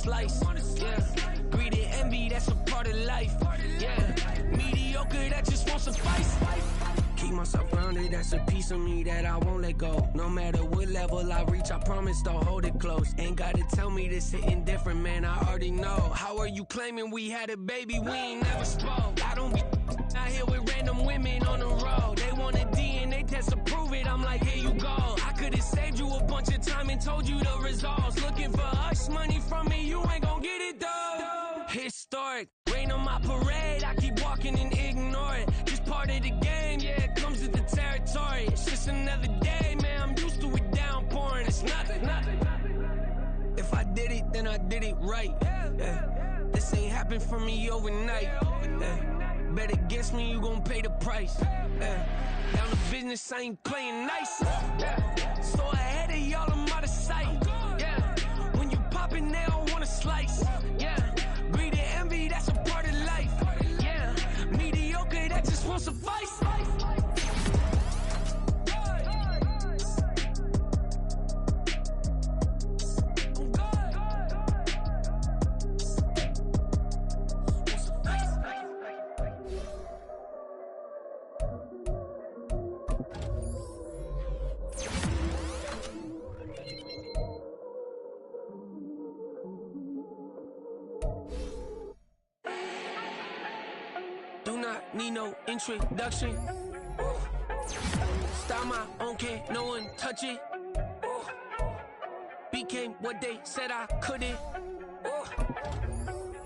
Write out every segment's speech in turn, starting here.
slice. Yeah, greed and envy, that's a part of life. Yeah, mediocre, that just won't suffice. Keep myself grounded, that's a piece of me that I won't let go. No matter what level I reach, I promise to hold it close. Ain't gotta tell me this hitting different, man, I already know. How are you claiming we had a baby, we ain't never spoke? I don't be out here with random women on the road. They want a DNA test to prove it, I'm like, here you go. I could've saved you a bunch of time and told you the results. Looking for hush money from me, you ain't gon' get it though. Historic, rain on my parade, I keep walking and ignore it. Just part of the game, yeah, it comes with the territory. It's just another day, man, I'm used to it downpouring. It's nothing. If I did it, then I did it right. Yeah. This ain't happened for me overnight. Yeah. Bet against me, you gon' pay the price. Yeah. Down to business, I ain't playing nice. Yeah. So ahead of y'all, I'm out of sight. Yeah. When you poppin', they don't wanna slice. Yeah. Greed and envy, that's a part of life. Yeah. Mediocre, that just won't suffice. Need no introduction. Style my own, can't no one touch it. Became what they said I couldn't.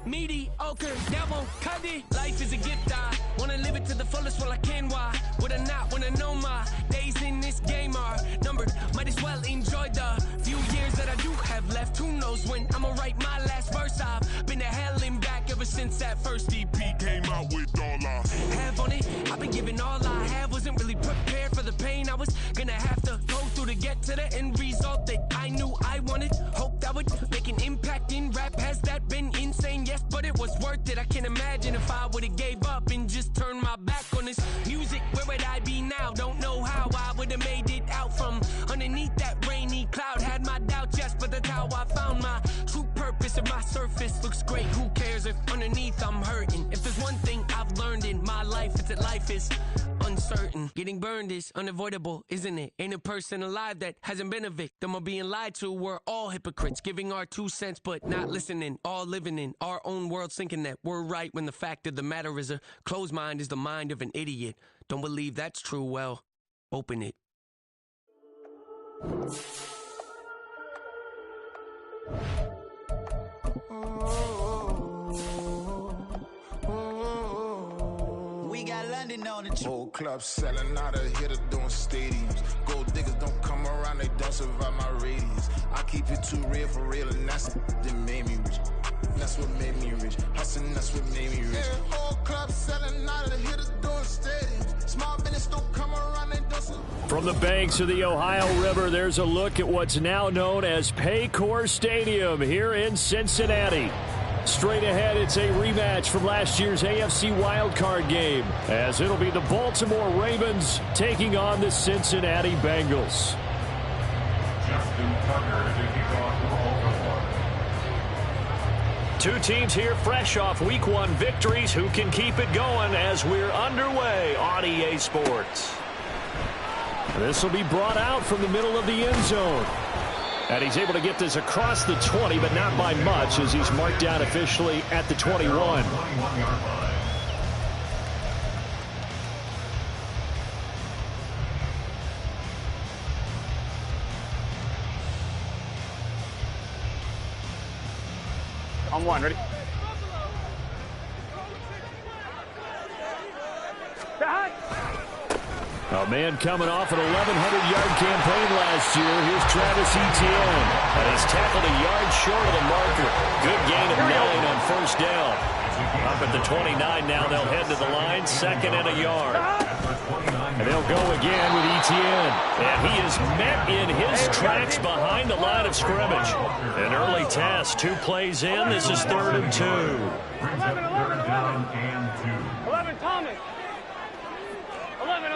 Mediocre, that won't cut it. Life is a gift, I wanna live it to the fullest while I can. Why would I not wanna know my days in this game are numbered? Might as well enjoy the few years that I do have left. Who knows when I'ma write my last verse? I've been to hell and back ever since that first EP came out with all I have on it. I've been giving all I have, wasn't really prepared for the pain I was gonna have to go through to get to the end result that I knew I wanted. Hoped I would make an impact in rap. Has that been insane? Yes, but it was worth it. I can't imagine if I would've gave up and just turned my back on this music. Where would I be now? Don't know how I would've made it out from underneath that rainy cloud. Had my doubts, yes, but that's how I found my true purpose. And my surface looks great, who cares if underneath I'm hurting? If there's one thing I've learned in my life, it's that life is uncertain. Getting burned is unavoidable, isn't it? Ain't a person alive that hasn't been a victim of being lied to. We're all hypocrites, giving our 2 cents but not listening. All living in our own world, thinking that we're right when the fact of the matter is a closed mind is the mind of an idiot. Don't believe that's true? Well, open it. We got London on the whole club selling out of hitter doing stadiums. Gold diggers don't come around, they don't survive my radius. I keep it too real for real, and that's that made me rich. That's what made me rich. Hustling, that's what made me rich. Yeah, whole club selling out of hitters doing stadiums. Small business don't come around, they don't survive. From the banks of the Ohio River, there's a look at what's now known as Paycor Stadium here in Cincinnati. Straight ahead, it's a rematch from last year's AFC wildcard game, as it'll be the Baltimore Ravens taking on the Cincinnati Bengals. Two teams here fresh off Week 1 victories. Who can keep it going as we're underway on EA Sports? This will be brought out from the middle of the end zone. And he's able to get this across the 20, but not by much, as he's marked down officially at the 21. On one, ready? A man coming off an 1,100-yard campaign last year. Here's Travis Etienne. And he's tackled a yard short of the marker. Good gain of 9 on first down. Up at the 29 now. They'll head to the line. 2nd and a yard. And they'll go again with Etienne. And he is met in his tracks behind the line of scrimmage. An early test. 2 plays in. This is 3rd and 2. 11, Thomas. 11.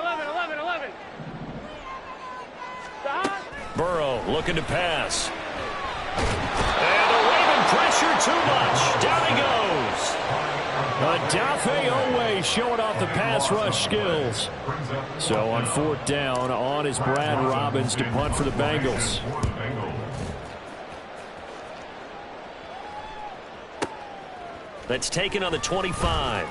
Burrow looking to pass. And the Ravens Pressure too much. Down he goes. Adafe Owe showing off the pass rush skills. So on 4th down, on is Brad Robbins to punt for the Bengals. That's taken on the 25.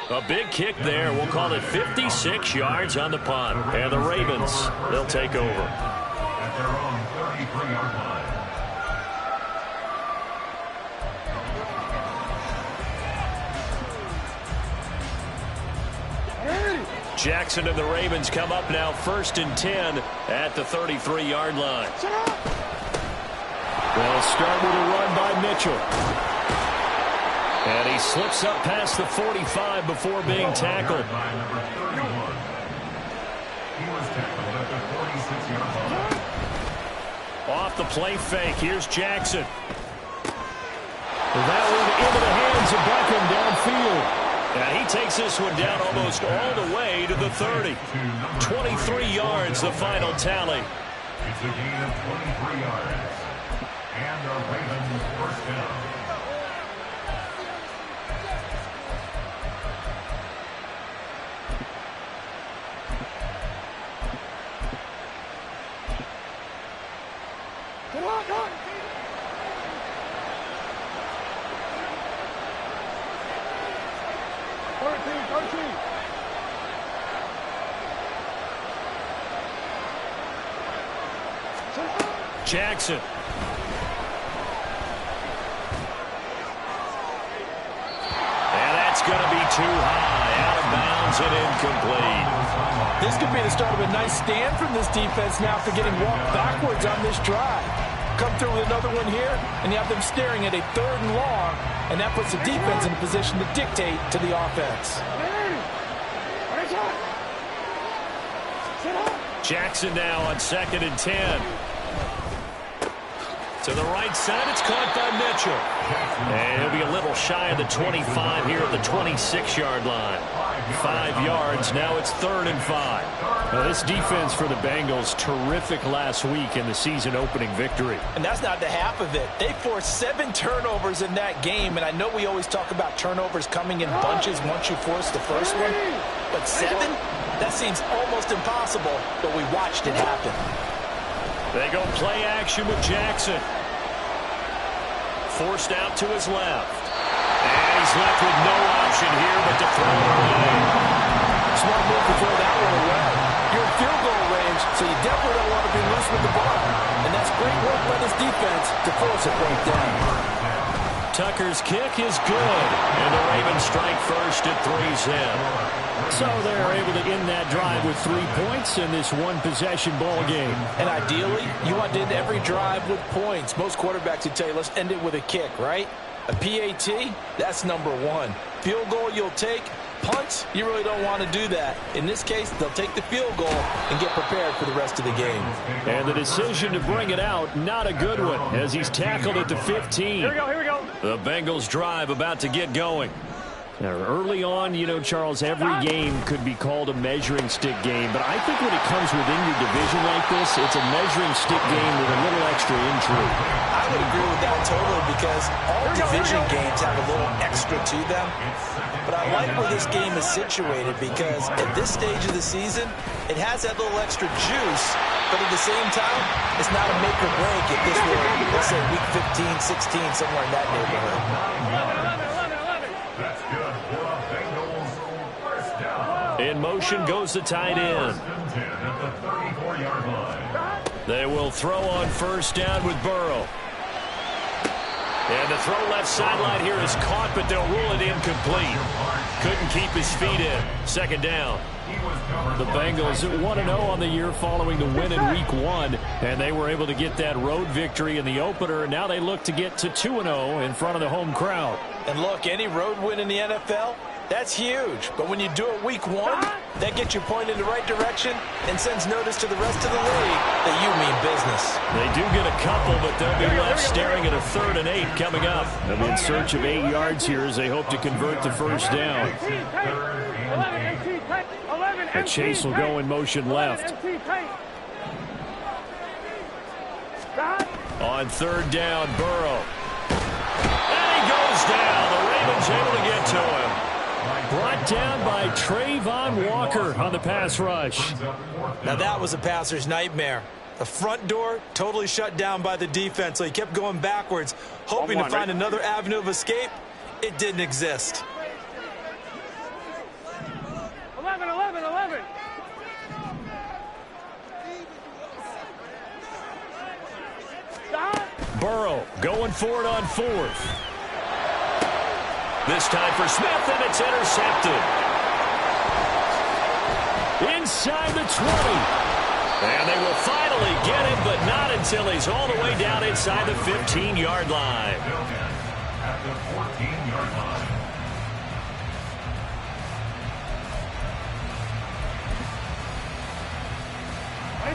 A big kick there. We'll call it 56 yards on the punt. And the Ravens, they'll take over. At their own 33-yard line. Jackson and the Ravens come up now 1st and 10 at the 33-yard line. They'll start with a run by Mitchell. And he slips up past the 45 before being tackled. Off the play fake. Here's Jackson. That one into the hands of Beckham downfield. And he takes this one down almost all the way to the 30. 23 yards, the final tally. It's a gain of 23 yards. And the Ravens first down. Jackson. And that's going to be too high. Out of bounds and incomplete. This could be the start of a nice stand from this defense now after getting walked backwards on this drive. Come through with another one here, and you have them staring at a 3rd and long, and that puts the defense in a position to dictate to the offense. Jackson now on 2nd and 10. To the right side, it's caught by Mitchell. And he'll be a little shy of the 25 here at the 26-yard line. 5 yards, now it's 3rd and 5. Now, this defense for the Bengals, terrific last week in the season-opening victory. And that's not the half of it. They forced 7 turnovers in that game, and I know we always talk about turnovers coming in bunches once you force the first one. But 7? That seems almost impossible, but we watched it happen. They go play action with Jackson. Forced out to his left. And he's left with no option here but to throw it away. Smart move to throw that one away. You're in field goal range, so you definitely don't want to be loose with the ball. And that's great work by this defense to force it right down. Tucker's kick is good. And the Ravens strike first at 3's in. So they're able to end that drive with 3 points in this one-possession ball game. And ideally, you want to end every drive with points. Most quarterbacks would tell you, let's end it with a kick, right? A PAT, that's number 1. Field goal you'll take. Punts, you really don't want to do that. In this case, they'll take the field goal and get prepared for the rest of the game. And the decision to bring it out, not a good one, as he's tackled at the 15. Here we go. The Bengals drive about to get going. Now, early on, you know, Charles, every game could be called a measuring stick game, but I think when it comes within your division like this, it's a measuring stick game with a little extra intrigue. I would agree with that totally because all division games have a little extra to them. But I like where this game is situated because at this stage of the season, it has that little extra juice, but at the same time, it's not a make or break if this were, let's say, week 15, 16, somewhere in that neighborhood. 11. That's good for the Bengals. First down. In motion goes the tight end. 1st and 10 at the 34-yard line. They will throw on 1st down with Burrow. And the throw left sideline here is caught, but they'll rule it incomplete. Couldn't keep his feet in. 2nd down. The Bengals 1-0 on the year following the win in Week 1, and they were able to get that road victory in the opener. Now they look to get to 2-0 in front of the home crowd. And look, any road win in the NFL, that's huge. But when you do it Week 1, that gets you pointed in the right direction and sends notice to the rest of the league that you mean business. They do get a couple, but they'll be left staring at a 3rd and 8 coming up. They'll be in search of 8 yards here as they hope to convert the 1st down. And Chase will go in motion left. On third down, Burrow. And he goes down. The Ravens able to get to him. Brought down by Trayvon Walker on the pass rush. Now that was a passer's nightmare. The front door totally shut down by the defense, so he kept going backwards, hoping to find another avenue of escape. It didn't exist. 11, 11, 11. Burrow going for it on fourth. This time for Smith, and it's intercepted. Inside the 20. And they will finally get him, but not until he's all the way down inside the 15-yard line. At the 14-yard line.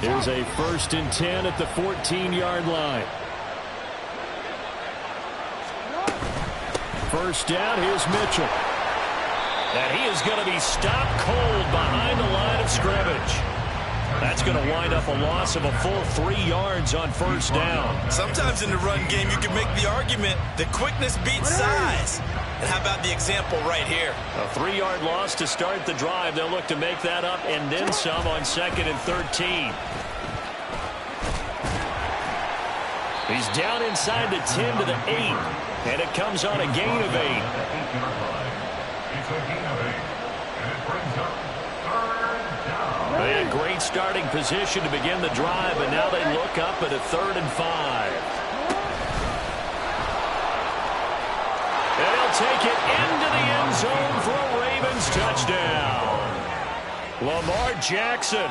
Here's a 1st and 10 at the 14-yard line. First down, here's Mitchell. And he is going to be stopped cold behind the line of scrimmage. That's going to wind up a loss of a full 3 yards on first down. Sometimes in the run game, you can make the argument that quickness beats size. And how about the example right here? A 3-yard loss to start the drive. They'll look to make that up and then some on 2nd and 13. He's down inside the 10 to the 8. And it comes on a gain of 8. It's a gain of 8. And it brings up third down. They had great starting position to begin the drive, but now they look up at a 3rd and 5. And he'll take it into the end zone for a Ravens touchdown. Lamar Jackson,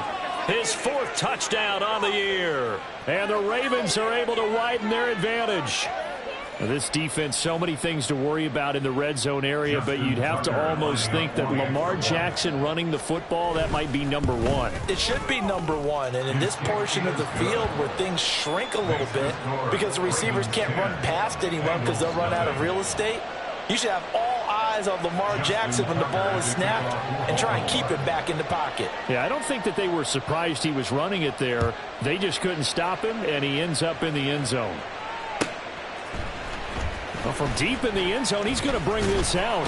his 4th touchdown on the year. And the Ravens are able to widen their advantage. This defense, so many things to worry about in the red zone area, but you'd have to almost think that Lamar Jackson running the football, that might be number 1. It should be number 1, and in this portion of the field where things shrink a little bit because the receivers can't run past anyone because they'll run out of real estate, you should have all eyes on Lamar Jackson when the ball is snapped and try and keep it back in the pocket. Yeah, I don't think that they were surprised he was running it there. They just couldn't stop him, and he ends up in the end zone. Well, from deep in the end zone, he's going to bring this out.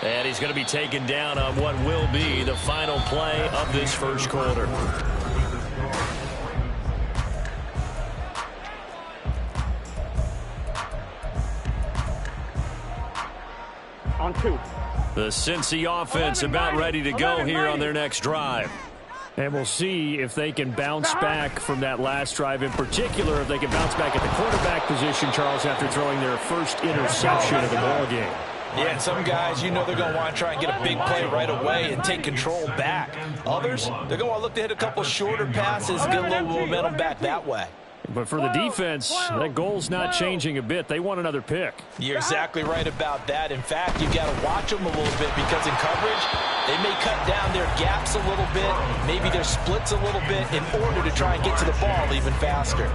And he's going to be taken down on what will be the final play of this first quarter. On 2. The Cincy offense about ready to go here on their next drive. And we'll see if they can bounce back from that last drive, in particular if they can bounce back at the quarterback position, Charles, after throwing their first interception of the ball game. Yeah, and some guys, you know they're going to want to try and get a big play right away and take control back. Others, they're going to want to look to hit a couple shorter passes and get a little momentum back that way. But for the defense, that goal's not changing a bit. They want another pick. You're exactly right about that. In fact, you've got to watch them a little bit because in coverage, they may cut down their gaps a little bit, maybe their splits a little bit in order to try and get to the ball even faster.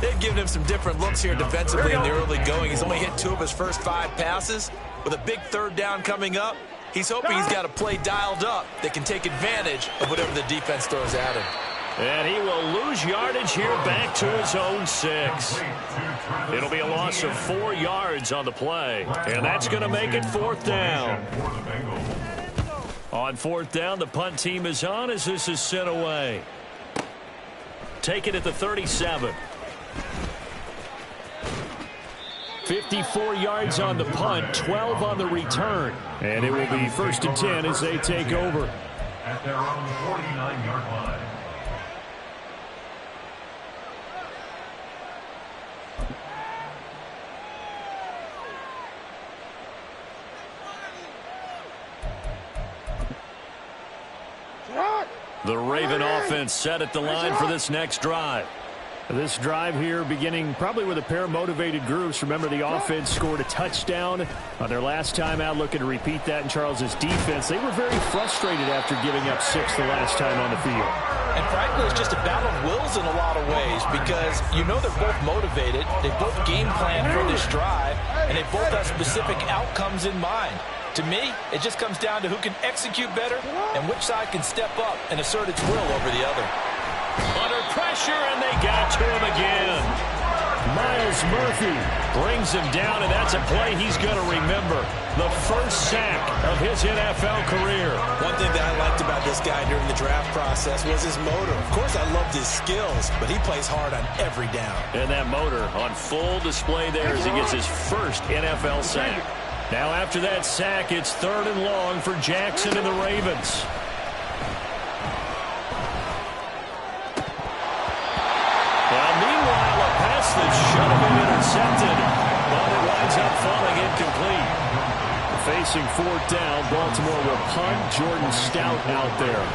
They've given him some different looks here defensively in the early going. He's only hit 2 of his first 5 passes. With a big 3rd down coming up, he's hoping he's got a play dialed up that can take advantage of whatever the defense throws at him. And he will lose yardage here back to his own 6. It'll be a loss of 4 yards on the play. And that's going to make it 4th down. On 4th down, the punt team is on as this is sent away. Take it at the 37. 54 yards on the punt, 12 on the return. And it will be 1st and 10 as they take over. At their own 49-yard line. The Raven offense set at the line for this next drive. This drive here beginning probably with a pair of motivated groups. Remember, the offense scored a touchdown on their last time out, looking to repeat that in Charles's defense. They were very frustrated after giving up 6 the last time on the field. And frankly, it's just a battle of wills in a lot of ways because you know they're both motivated. They both game plan for this drive, and they both have specific outcomes in mind. To me, it just comes down to who can execute better and which side can step up and assert its will over the other. Under pressure, and they got to him again. Miles Murphy brings him down, and that's a play he's going to remember. The first sack of his NFL career. One thing that I liked about this guy during the draft process was his motor. Of course, I loved his skills, but he plays hard on every down. And that motor on full display there as he gets his first NFL sack. Now after that sack, it's 3rd and long for Jackson and the Ravens. Now meanwhile, a pass that should have been intercepted, but it winds up falling incomplete. Facing 4th down, Baltimore will punt. Jordan Stout out there.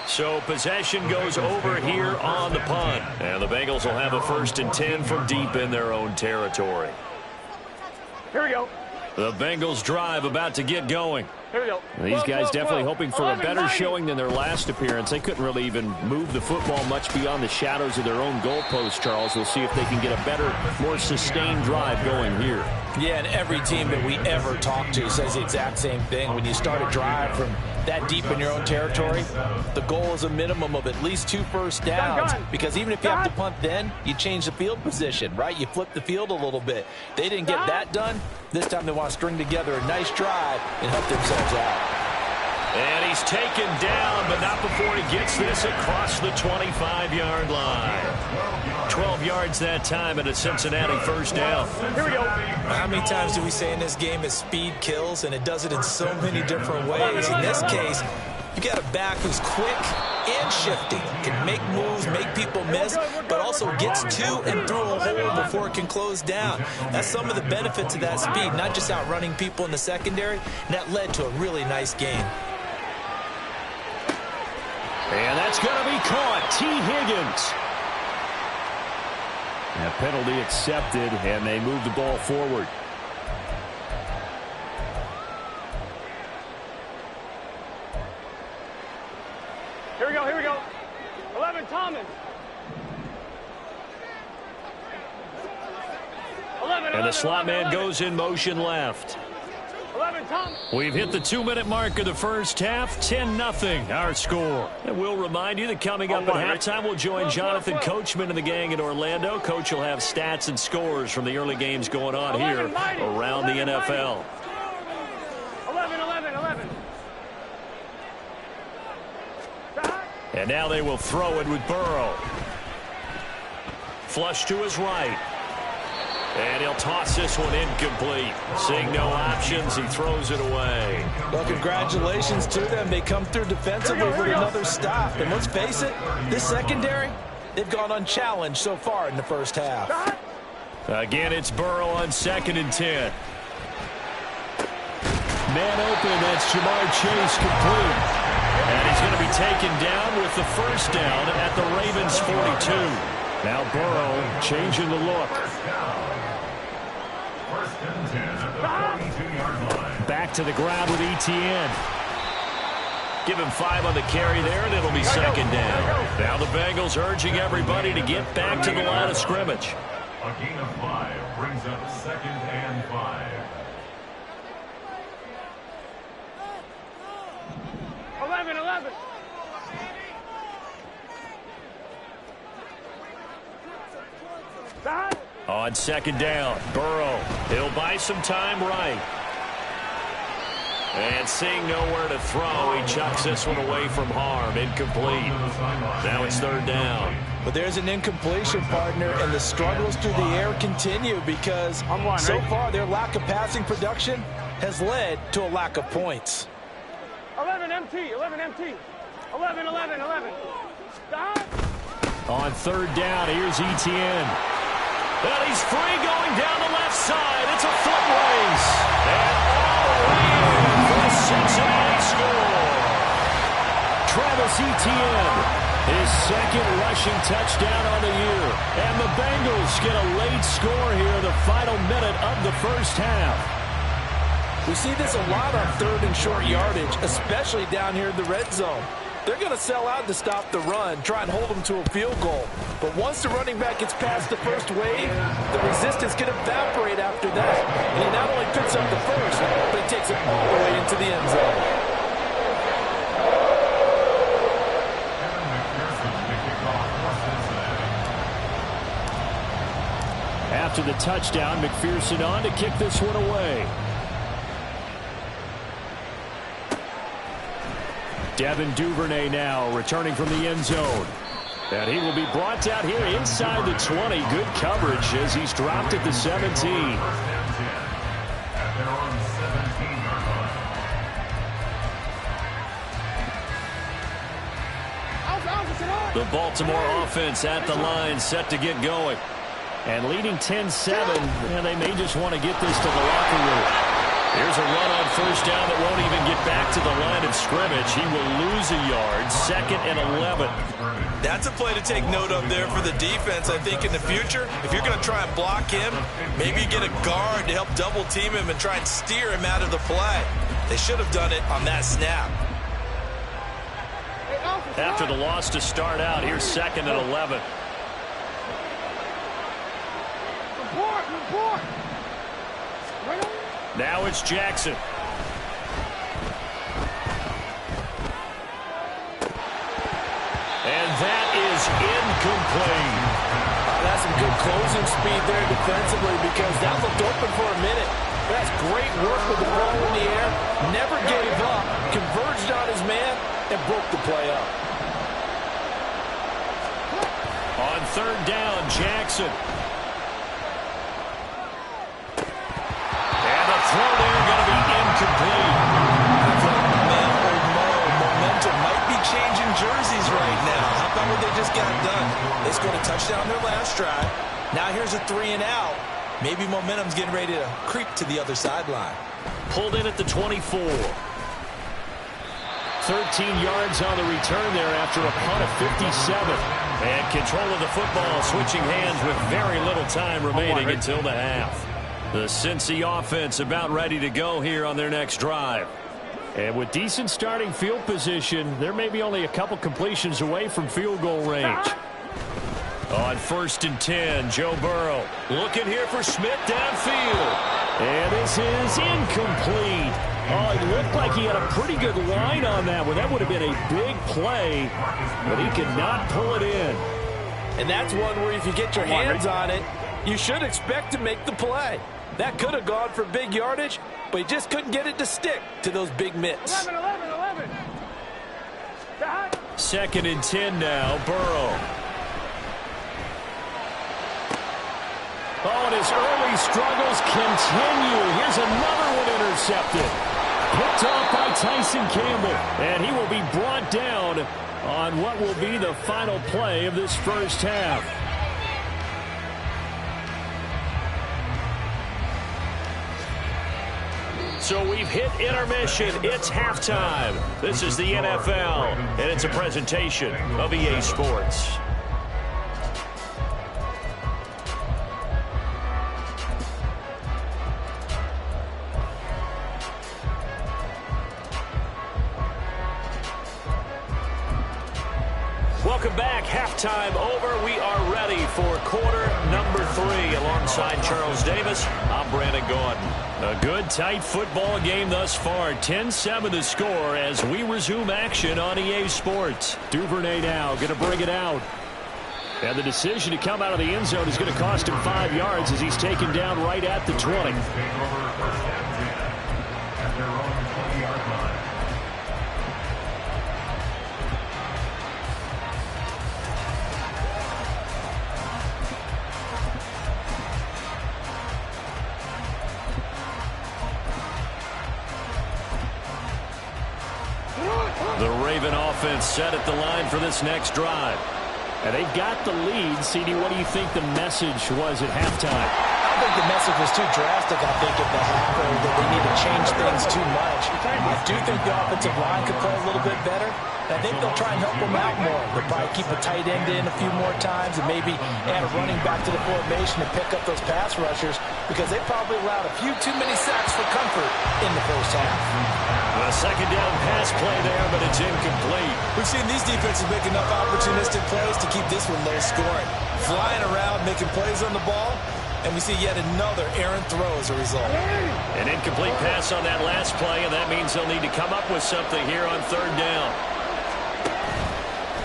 So possession goes over here on the punt. And the Bengals will have a 1st and 10 from deep in their own territory. Here we go. The Bengals drive about to get going. Here we go. These guys definitely hoping for a better showing than their last appearance. They couldn't really even move the football much beyond the shadows of their own goalpost, Charles. We'll see if they can get a better, more sustained drive going here. Yeah, and every team that we ever talk to says the exact same thing. When you start a drive from that deep in your own territory, the goal is a minimum of at least 2 first downs, because even if you have to punt then, you change the field position, right? You flip the field a little bit. They didn't get that done. This time they want to string together a nice drive and help themselves out. And he's taken down, but not before he gets this across the 25-yard line. 12 yards that time, and a Cincinnati first down. Here we go. How many times do we say in this game is speed kills, and it does it in so many different ways. In this case, you got a back who's quick and shifting, can make moves, make people miss, but also gets to and through a hole before it can close down. That's some of the benefits of that speed, not just outrunning people in the secondary, and that led to a really nice game. And that's going to be caught. T. Higgins. That penalty accepted, and they move the ball forward. Here we go, here we go. 11, Thomas. 11, And the slot man goes in motion left. 11, Thomas. We've hit the 2-minute mark of the first half. 10-0 our score. And we'll remind you that coming up at halftime, we'll join Jonathan Coachman and the gang in Orlando. Coach will have stats and scores from the early games going on here around the NFL. 11. And now they will throw it with Burrow. Flush to his right. And he'll toss this one incomplete. Seeing no options, he throws it away. Well, congratulations to them. They come through defensively with another stop. And let's face it, this secondary, they've gone unchallenged so far in the first half. Again, it's Burrow on 2nd and 10. Man open, that's Jamar Chase complete. And he's going to be taken down with the first down at the Ravens 42. Now Burrow changing the look. Back to the ground with Etienne. Give him 5 on the carry there, and it'll be 2nd down. Now the Bengals urging everybody to get back to the line of scrimmage. A gain of 5 brings up 2nd and 5. 11. On 2nd down, Burrow. He'll buy some time right. And seeing nowhere to throw, he chucks this one away from harm. Incomplete. Now it's 3rd down. But there's an incompletion, partner, and the struggles through the air continue because so far their lack of passing production has led to a lack of points. 11 MT. 11. On 3rd down, here's Etienne. Well, he's free going down the left side. It's a foot race. And all the way in for the Cincinnati score. Travis Etienne, his 2nd rushing touchdown on the year. And the Bengals get a late score here in the final minute of the first half. We see this a lot on 3rd and short yardage, especially down here in the red zone. They're going to sell out to stop the run, try and hold them to a field goal. But once the running back gets past the first wave, the resistance can evaporate after that. And he not only picks up the first, but he takes it all the into the end zone. After the touchdown, McPherson on to kick this one away. Devin Duvernay now returning from the end zone. And he will be brought down here inside the 20. Good coverage as he's dropped at the 17. The Baltimore offense at the line, set to get going. And leading 10-7, and they may just want to get this to the locker room. Here's a run on first down that won't even get back to the line of scrimmage. He will lose a yard, 2nd and 11. That's a play to take note of there for the defense. I think in the future, if you're going to try and block him, maybe you get a guard to help double team him and try and steer him out of the play. They should have done it on that snap. After the loss to start out, here's 2nd and 11. Now it's Jackson. And that is incomplete. That's some good closing speed there defensively because that looked open for a minute. That's great work with the ball in the air. Never gave up. Converged on his man and broke the play up. On 3rd down, Jackson. And the throw there going to be incomplete. Momentum might be changing jerseys right now. How about what they just got done? They scored a touchdown their last drive. Now here's a 3 and out. Maybe momentum's getting ready to creep to the other sideline. Pulled in at the 24. 13 yards on the return there after a punt of 57. And control of the football switching hands with very little time remaining until the half. The Cincy offense about ready to go here on their next drive. And with decent starting field position, they're maybe only a couple completions away from field goal range. On 1st and 10, Joe Burrow looking here for Smith downfield. And this is incomplete. Oh, it looked like he had a pretty good line on that one. That would have been a big play, but he could not pull it in. And that's one where if you get your hands on it, you should expect to make the play. That could have gone for big yardage, but he just couldn't get it to stick to those big mitts. 2nd and 10 now, Burrow. Oh, and his early struggles continue. Here's another one intercepted. Picked off by Tyson Campbell. And he will be brought down on what will be the final play of this first half. So we've hit intermission. It's halftime. This is the NFL, and it's a presentation of EA Sports. Welcome back. Halftime over. We are ready for quarter number 3. Alongside Charles Davis, I'm Brandon Gordon. A good, tight football game thus far. 10-7 the score as we resume action on EA Sports. Duvernay now going to bring it out. And the decision to come out of the end zone is going to cost him 5 yards as he's taken down right at the 20. The Raven offense set at the line for this next drive. And they've got the lead. CD, what do you think the message was at halftime? I think the message was too drastic, I think, at the half, or that they need to change things too much. I do think the offensive line could play a little bit better. I think they'll try and help them out more. They'll probably keep a tight end in a few more times and maybe add a running back to the formation and pick up those pass rushers because they probably allowed a few too many sacks for comfort in the first half. A second down pass play there, but it's incomplete. We've seen these defenses make enough opportunistic plays to keep this one low scoring. Flying around, making plays on the ball, and we see yet another errant throw as a result. An incomplete pass on that last play, and that means they'll need to come up with something here on third down.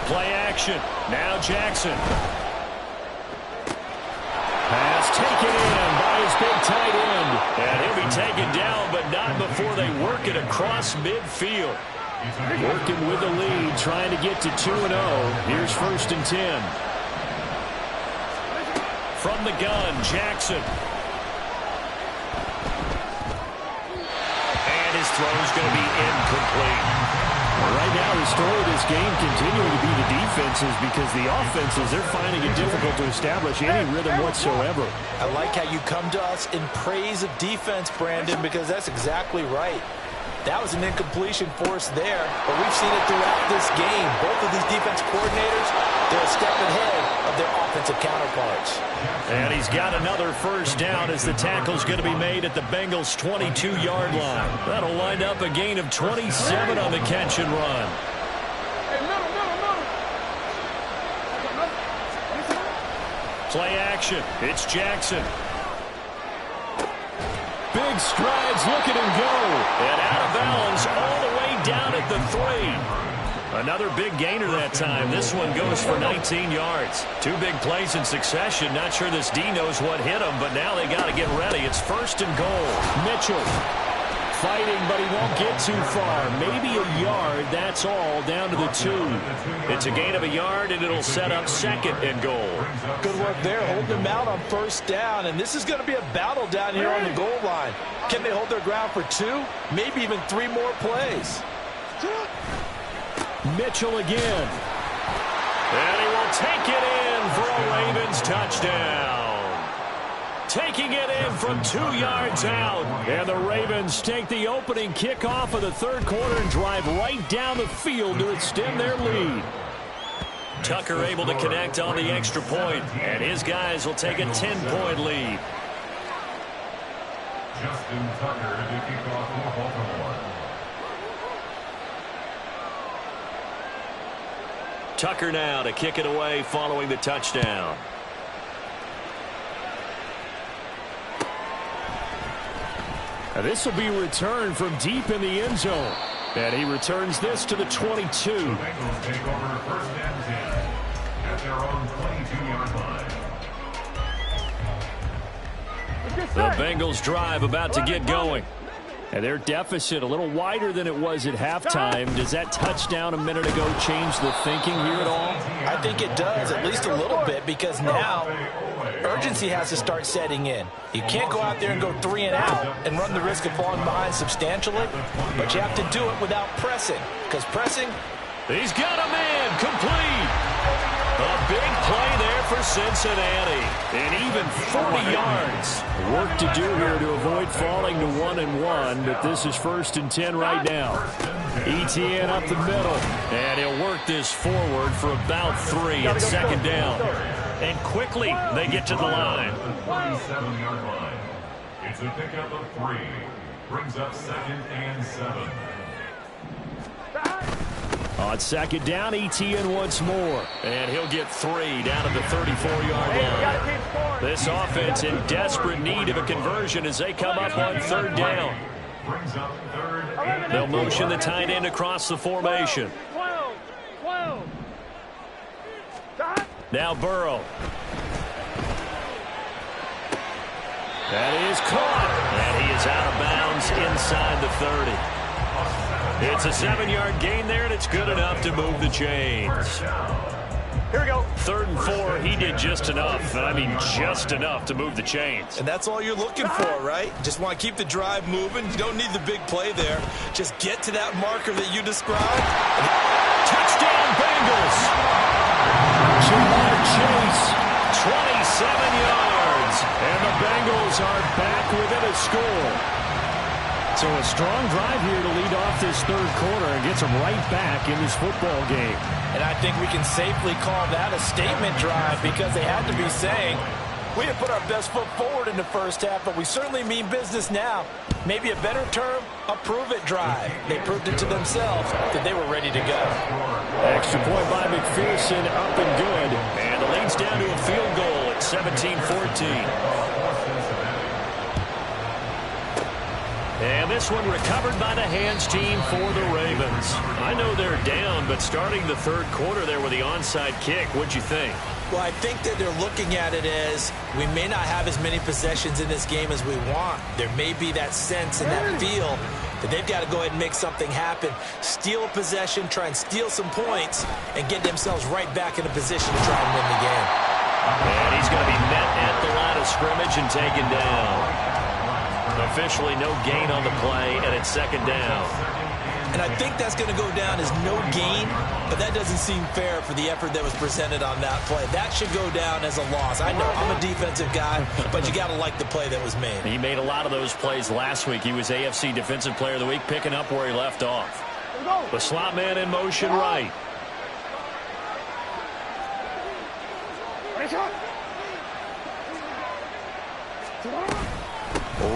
Play action. Now Jackson. Pass taken in by his big tight end. And he'll be taken down, but not before they work it across midfield. Working with the lead, trying to get to 2-0. Here's 1st and 10. From the gun, Jackson. And his throw's going to be incomplete. Right now, the story of this game continuing to be the defenses, because the offenses, they're finding it difficult to establish any rhythm whatsoever. I like how you come to us in praise of defense, Brandon, because that's exactly right. That was an incompletion force there, but we've seen it throughout this game. Both of these defense coordinators, they're a step ahead of their offensive counterparts. And he's got another 1st down as the tackle's going to be made at the Bengals' 22-yard line. That'll wind up a gain of 27 on the catch and run. Play action. It's Jackson. Big strides, look at him go. And out of bounds all the way down at the 3. Another big gainer that time. This one goes for 19 yards. 2 big plays in succession. Not sure this D knows what hit him, but now they got to get ready. It's 1st and goal. Mitchell fighting, but he won't get too far. Maybe a yard, that's all, down to the 2. It's a gain of a yard, and it'll set up 2nd and goal. Good work there, holding them out on 1st down, and this is going to be a battle down here on the goal line. Can they hold their ground for 2? Maybe even 3 more plays. Mitchell again. And he will take it in for a Ravens touchdown. Taking it in from 2 yards out. And the Ravens take the opening kickoff of the 3rd quarter and drive right down the field to extend their lead. Tucker able to connect on the extra point, and his guys will take a 10-point lead. Justin Tucker to kick off for Baltimore. Tucker now to kick it away following the touchdown. Now this will be returned from deep in the end zone. And he returns this to the 22. The Bengals take over 1st and 10 at their own 22-yard line. The Bengals drive about to get going. And their deficit a little wider than it was at halftime. Does that touchdown a minute ago change the thinking here at all? I think it does, at least a little bit, because now urgency has to start setting in. You can't go out there and go 3 and out and run the risk of falling behind substantially, but you have to do it without pressing, because pressing... He's got a man complete. A big play there for Cincinnati. And even 40 yards. Work to do here to avoid falling to 1-1, but this is 1st and 10 right now. ETN up the middle. And he'll work this forward for about 3 at 2nd down. And quickly they get to the line. 47-yard line. It's a pickup of 3. Brings up 2nd and 7. On 2nd down, ETN once more. And he'll get 3 down at the 34-yard line. This offense in desperate need of a conversion as they come up on 3rd down. Brings up 3rd and They'll motion the tight end across the formation. Now Burrow. That is caught. And he is out of bounds inside the 30. It's a 7-yard gain there, and it's good enough to move the chains. Here we go. 3rd and 4, he did just enough. I mean, just enough to move the chains. And that's all you're looking for, right? Just want to keep the drive moving. You don't need the big play there. Just get to that marker that you described. Touchdown, Bengals. Jamar Chase. 27 yards. And the Bengals are back within a score. So a strong drive here to lead off this 3rd quarter and gets them right back in this football game. And I think we can safely call that a statement drive, because they had to be saying, we didn't put our best foot forward in the 1st half, but we certainly mean business now. Maybe a better term, a prove-it drive. They proved it to themselves that they were ready to go. Extra point by McPherson, up and good. And the lead's down to a field goal at 17-14. And this one recovered by the hands team for the Ravens. I know they're down, but starting the third quarter there with the onside kick, what'd you think? Well, I think that they're looking at it as we may not have as many possessions in this game as we want. There may be that sense and that feel that they've got to go ahead and make something happen, steal a possession, try and steal some points, and get themselves right back in a position to try and win the game. And he's going to be met at the line of scrimmage and taken down. Officially no gain on the play, and it's second down. And I think that's going to go down as no gain, but that doesn't seem fair for the effort that was presented on that play. That should go down as a loss. I know I'm a defensive guy, but you got to like the play that was made. He made a lot of those plays last week. He was AFC Defensive Player of the Week, picking up where he left off. The slot man in motion right.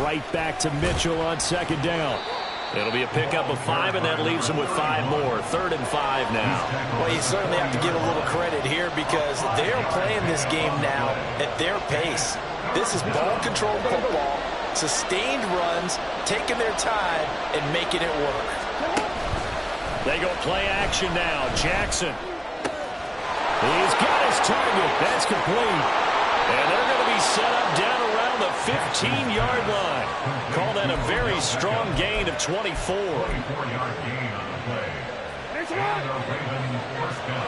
Right back to Mitchell on second down. It'll be a pickup of 5, and that leaves him with 5 more. 3rd and 5 now. Well, you certainly have to give a little credit here because they're playing this game now at their pace. This is ball-controlled football, sustained runs, taking their time, and making it work. They go play action now. Jackson. He's got his target. That's complete. And they're going to be set up down around the 15-yard line. Call that a very strong gain of 24. 24-yard gain on the play. And the Ravens first down.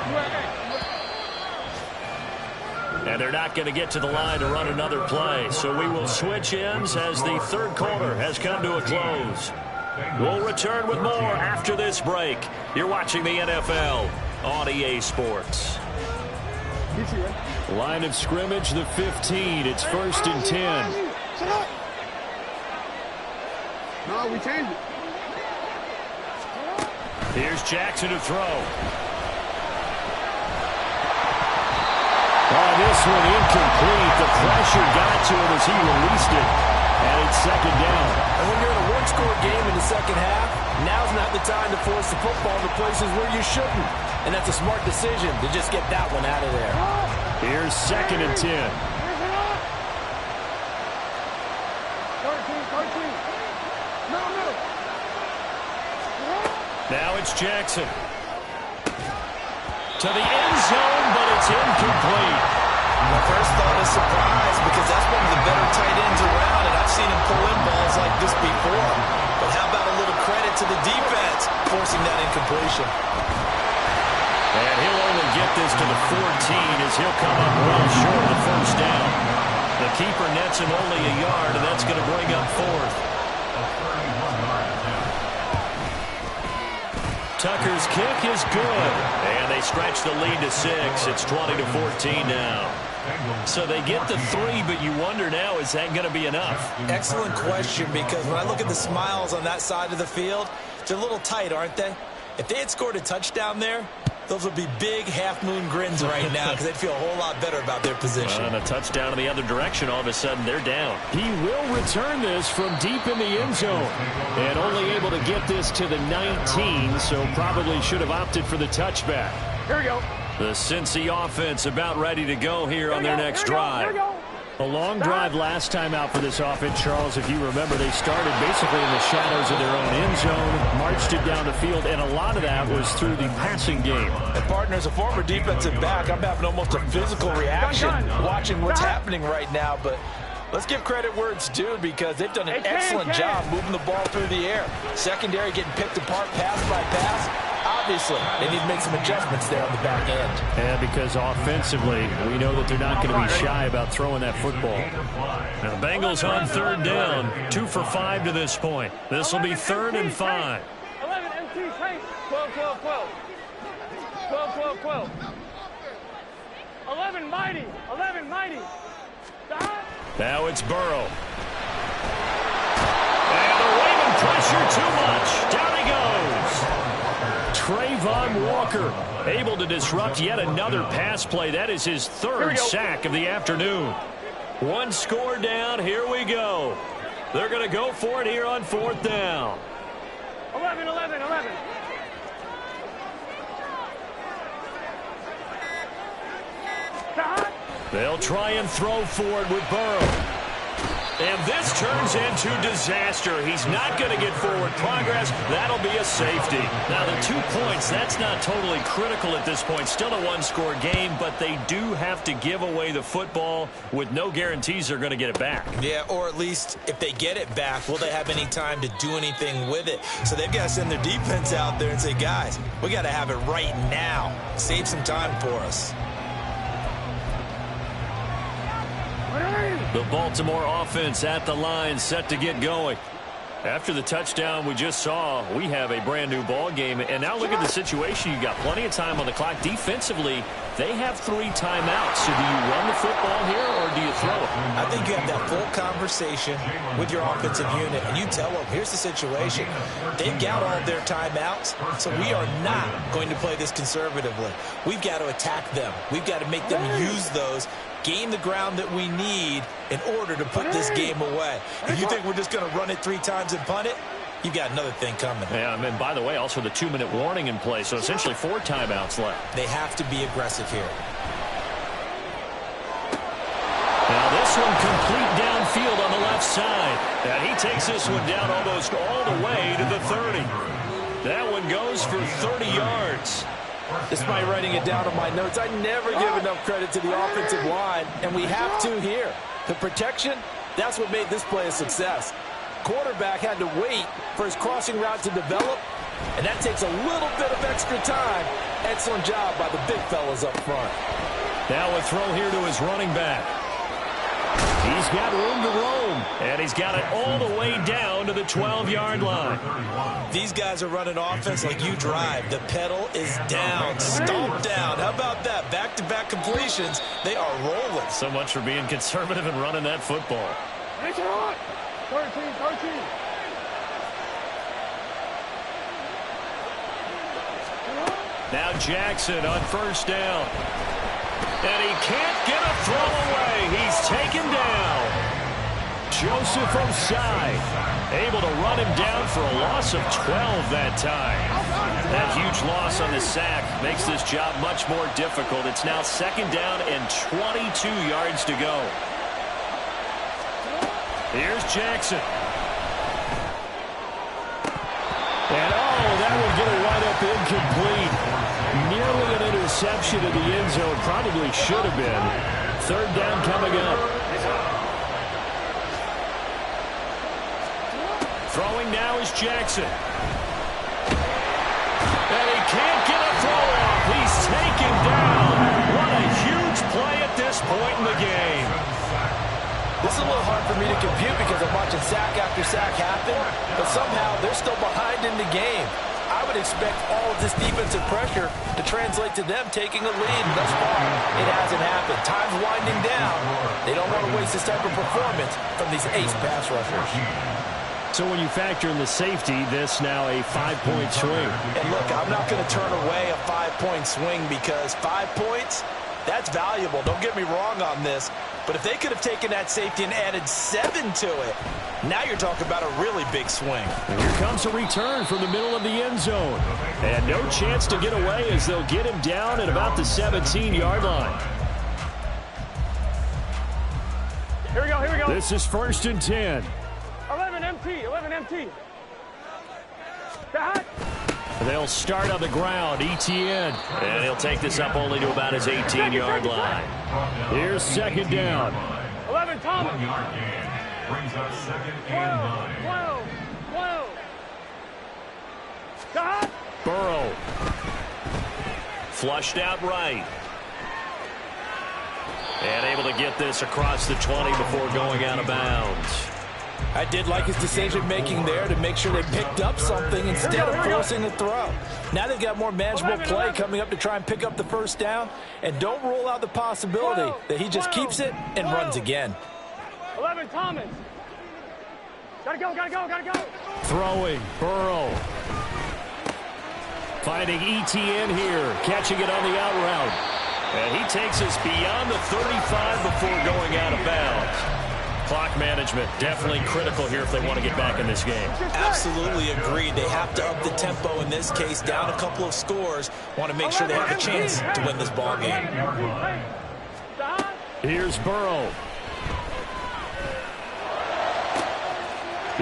And they're not going to get to the line to run another play. So we will switch ends as the third quarter has come to a close. We'll return with more after this break. You're watching the NFL on EA Sports. Line of scrimmage, the 15. It's 1st and 10. No, we changed it. Here's Jackson to throw. Oh, this one incomplete. The pressure got to him as he released it. And it's second down. And when you're in a one-score game in the second half, now's not the time to force the football to places where you shouldn't. And that's a smart decision to just get that one out of there. Here's 2nd and 10. 13. No. Now it's Jackson. To the end zone, but it's incomplete. My first thought is surprise because that's one of the better tight ends around, and I've seen him pull in balls like this before. But how about a little credit to the defense forcing that incompletion? And he'll only get this to the 14 as he'll come up well short of the first down. The keeper nets him only a yard, and that's going to bring up 4th. Tucker's kick is good. And they stretch the lead to 6. It's 20-14 now. So they get the 3, but you wonder now, is that going to be enough? Excellent question, because when I look at the smiles on that side of the field, they're a little tight, aren't they? If they had scored a touchdown there, those would be big half-moon grins right now because they'd feel a whole lot better about their position. And a touchdown in the other direction, all of a sudden they're down. He will return this from deep in the end zone. And only able to get this to the 19, so probably should have opted for the touchback. Here we go. The Cincy offense about ready to go here on their next drive. A long drive last time out for this offense, Charles. If you remember, they started basically in the shadows of their own end zone, marched it down the field, and a lot of that was through the passing game. And, partner, as a former defensive back, I'm having almost a physical reaction watching what's happening right now. But let's give credit where it's due because they've done an excellent job moving the ball through the air. Secondary getting picked apart pass by pass. Obviously, they need to make some adjustments there on the back end. And because offensively, we know that they're not going to be shy about throwing that football. Now the Bengals on 3rd down, 2 for 5 to this point. This will be 3rd and 5. 11 MT Tank. 12. 11 Mighty. Stop. Now it's Burrow. And the Raven pressure too much. Down he goes. Trayvon Walker able to disrupt yet another pass play. That is his 3rd sack of the afternoon. 1 score down. Here we go. They're going to go for it here on 4th down. 11. Stop. They'll try and throw for it with Burrow. And this turns into disaster. He's not going to get forward progress. That'll be a safety. Now, the 2 points, that's not totally critical at this point. Still a one-score game, but they do have to give away the football with no guarantees they're going to get it back. Yeah, or at least if they get it back, will they have any time to do anything with it? So they've got to send their defense out there and say, guys, we got to have it right now. Save some time for us. The Baltimore offense at the line, set to get going. After the touchdown we just saw, we have a brand-new ball game. And now look at the situation. You've got plenty of time on the clock. Defensively, they have 3 timeouts. So do you run the football here or do you throw it? I think you have that full conversation with your offensive unit, and you tell them, here's the situation. They've got all their timeouts, so we are not going to play this conservatively. We've got to attack them. We've got to make them use those, gain the ground that we need in order to put this game away. If you think we're just going to run it 3 times and punt it, you've got another thing coming. Yeah, and by the way, also the 2-minute warning in play, so essentially 4 timeouts left. They have to be aggressive here. Now this one complete downfield on the left side. And he takes this one down almost all the way to the 30. That one goes for 30 yards. Despite writing it down on my notes, I never give enough credit to the offensive line, and we have to here. The protection, that's what made this play a success. Quarterback had to wait for his crossing route to develop, and that takes a little bit of extra time. Excellent job by the big fellas up front. Now a throw here to his running back. He's got room to roam, and he's got it all the way down to the 12-yard line. These guys are running offense like you drive. The pedal is down, stomped down. How about that? Back-to-back completions. They are rolling. So much for being conservative and running that football. 13. Now Jackson on first down. And he can't get a throw away. He's taken down. Joseph Osai able to run him down for a loss of 12 that time. That huge loss on the sack makes this job much more difficult. It's now 2nd down and 22 yards to go. Here's Jackson. And that would get a right up incomplete. Nearly an interception in the end zone. Probably should have been. 3rd down coming up. Throwing now is Jackson. And he can't get a throw off. He's taken down. What a huge play at this point in the game. This is a little hard for me to compute because I'm watching sack after sack happen, but somehow they're still behind in the game. I would expect all of this defensive pressure to translate to them taking a lead. And thus far, it hasn't happened. Time's winding down. They don't want to waste this type of performance from these ace pass rushers. So when you factor in the safety, this now a 5-point swing. And look, I'm not going to turn away a 5-point swing because 5 points, that's valuable. Don't get me wrong on this. But if they could have taken that safety and added 7 to it, now you're talking about a really big swing. And here comes a return from the middle of the end zone. And no chance to get away as they'll get him down at about the 17-yard line. Here we go. This is 1st and 10. 11 empty. Back. They'll start on the ground. Etienne. And he'll take this up only to about his 18-yard line. Here's 2nd down. 11, Thomas. 1-yard gain. Brings up 2nd and 9. 12. Stop. Burrow. Flushed out right. And able to get this across the 20 before going out of bounds. I did like his decision-making there to make sure they picked up something instead of forcing a throw. Now they've got more manageable play coming up to try and pick up the 1st down. And don't rule out the possibility that he just keeps it and runs again. 11, Thomas. Gotta go. Throwing. Burrow. Finding Etienne here. Catching it on the out route. And he takes us beyond the 35 before going out of bounds. Clock management definitely critical here if they want to get back in this game. Absolutely agreed. They have to up the tempo in this case, down a couple of scores. Want to make sure they have a chance to win this ball game. Here's Burrow.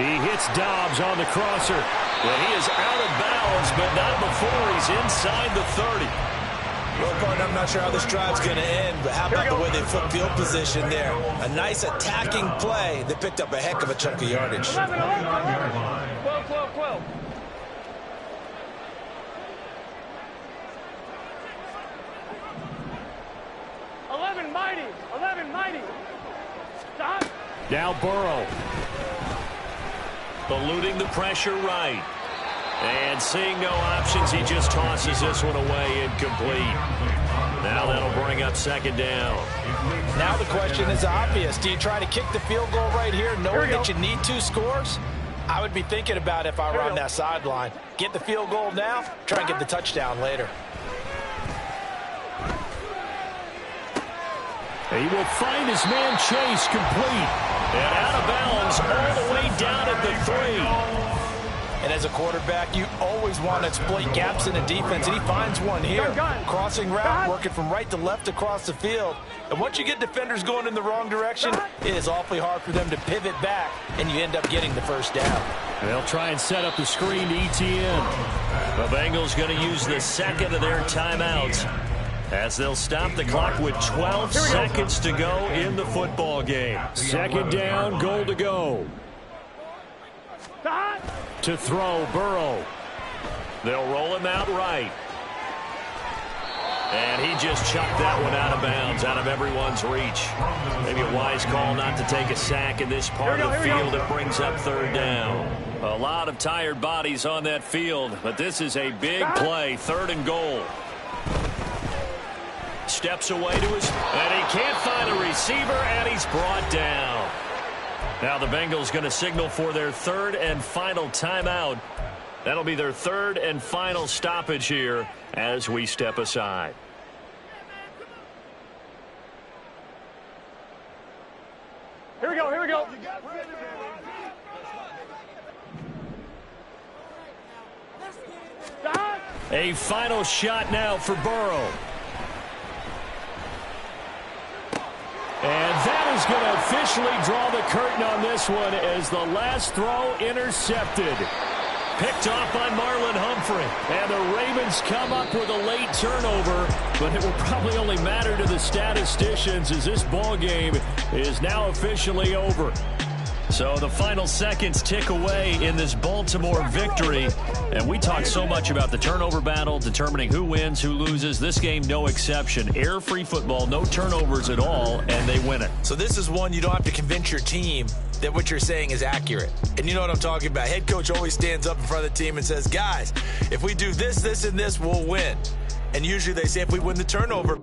He hits Dobbs on the crosser. Well, he is out of bounds, but not before he's inside the 30. Well, partner, I'm not sure how this drive's going to end, but how about the way they flip field position there? A nice attacking play that picked up a heck of a chunk of yardage. 12. 11 mighty. Stop. Now Burrow. Eluding the pressure right. And seeing no options, he just tosses this one away incomplete. Now that'll bring up second down. Now the question is obvious. Do you try to kick the field goal right here knowing that you need 2 scores? I would be thinking about if I were on that sideline. Get the field goal now, try and get the touchdown later. He will find his man Chase complete. And out of bounds all the way down at the 3. And as a quarterback, you always want to exploit gaps in the defense, and he finds one here. Crossing route, working from right to left across the field. And once you get defenders going in the wrong direction, it is awfully hard for them to pivot back, and you end up getting the first down. They'll try and set up the screen to ETN. The Bengals going to use the second of their timeouts as they'll stop the clock with 12 seconds to go in the football game. Second down, goal to go. To throw, Burrow. They'll roll him out right. And he just chucked that one out of bounds, out of everyone's reach. Maybe a wise call not to take a sack in this part of the field. It brings up third down. A lot of tired bodies on that field, but this is a big play, 3rd and goal. Steps away to his, and he can't find a receiver, and he's brought down. Now the Bengals going to signal for their 3rd and final timeout. That'll be their 3rd and final stoppage here as we step aside. Here we go. Stop. A final shot now for Burrow. And that is going to officially draw the curtain on this one as the last throw intercepted. Picked off by Marlon Humphrey. And the Ravens come up with a late turnover, but it will probably only matter to the statisticians as this ball game is now officially over. So the final seconds tick away in this Baltimore victory. And we talk so much about the turnover battle, determining who wins, who loses. This game, no exception. Error-free football, no turnovers at all, and they win it. So this is one you don't have to convince your team that what you're saying is accurate. And you know what I'm talking about. Head coach always stands up in front of the team and says, guys, if we do this, this, and this, we'll win. And usually they say if we win the turnover,